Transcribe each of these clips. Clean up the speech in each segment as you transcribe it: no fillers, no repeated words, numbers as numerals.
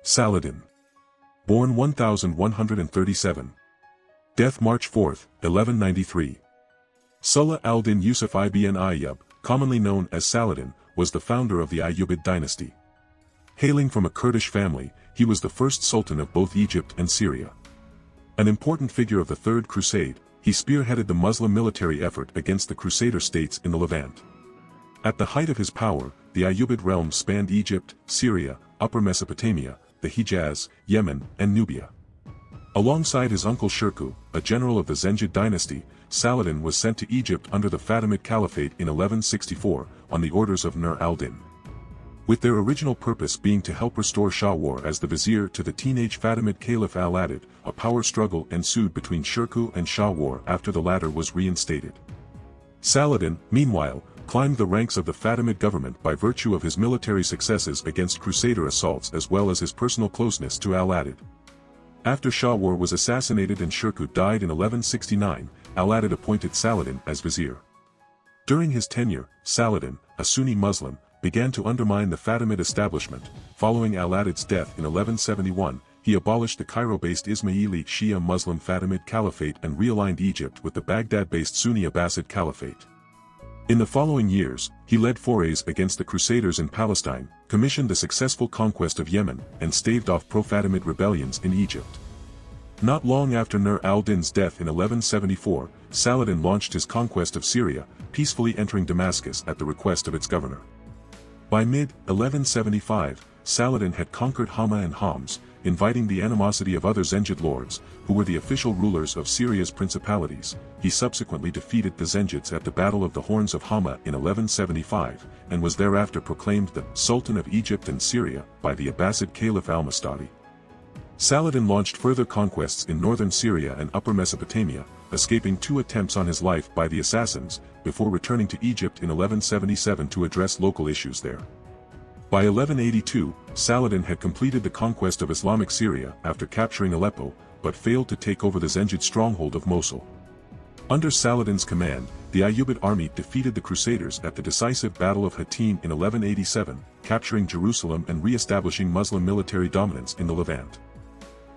Saladin. Born 1137. Death March 4, 1193. Salah al-Din Yusuf ibn Ayyub, commonly known as Saladin, was the founder of the Ayyubid dynasty. Hailing from a Kurdish family, he was the first sultan of both Egypt and Syria. An important figure of the Third Crusade, he spearheaded the Muslim military effort against the Crusader states in the Levant. At the height of his power, the Ayyubid realm spanned Egypt, Syria, Upper Mesopotamia, the Hijaz, Yemen, and Nubia. Alongside his uncle Shirkuh, a general of the Zengid dynasty, Saladin was sent to Egypt under the Fatimid Caliphate in 1164, on the orders of Nur al-Din. With their original purpose being to help restore Shawwar as the vizier to the teenage Fatimid Caliph al-Adid, a power struggle ensued between Shirkuh and Shawwar after the latter was reinstated. Saladin, meanwhile, climbed the ranks of the Fatimid government by virtue of his military successes against Crusader assaults as well as his personal closeness to al-Adid. After Shawwar was assassinated and Shirkuh died in 1169, al-Adid appointed Saladin as vizier. During his tenure, Saladin, a Sunni Muslim, began to undermine the Fatimid establishment. Following al-Adid's death in 1171, he abolished the Cairo-based Ismaili Shia Muslim Fatimid Caliphate and realigned Egypt with the Baghdad-based Sunni Abbasid Caliphate. In the following years, he led forays against the Crusaders in Palestine, commissioned the successful conquest of Yemen, and staved off pro-Fatimid rebellions in Egypt. Not long after Nur al-Din's death in 1174, Saladin launched his conquest of Syria, peacefully entering Damascus at the request of its governor. By mid-1175, Saladin had conquered Hama and Homs, inviting the animosity of other Zengid lords, who were the official rulers of Syria's principalities. He subsequently defeated the Zengids at the Battle of the Horns of Hama in 1175, and was thereafter proclaimed the Sultan of Egypt and Syria by the Abbasid Caliph al-Mustadi. Saladin launched further conquests in northern Syria and upper Mesopotamia, escaping 2 attempts on his life by the assassins, before returning to Egypt in 1177 to address local issues there. By 1182, Saladin had completed the conquest of Islamic Syria after capturing Aleppo, but failed to take over the Zengid stronghold of Mosul. Under Saladin's command, the Ayyubid army defeated the Crusaders at the decisive Battle of Hattin in 1187, capturing Jerusalem and re-establishing Muslim military dominance in the Levant.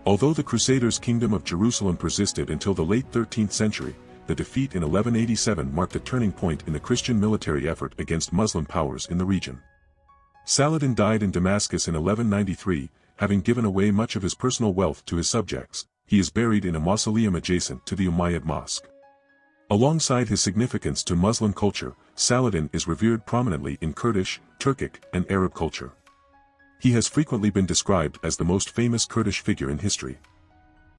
Although the Crusaders' kingdom of Jerusalem persisted until the late 13th century, the defeat in 1187 marked a turning point in the Christian military effort against Muslim powers in the region. Saladin died in Damascus in 1193, having given away much of his personal wealth to his subjects. He is buried in a mausoleum adjacent to the Umayyad Mosque. Alongside his significance to Muslim culture, Saladin is revered prominently in Kurdish, Turkic, and Arab culture. He has frequently been described as the most famous Kurdish figure in history.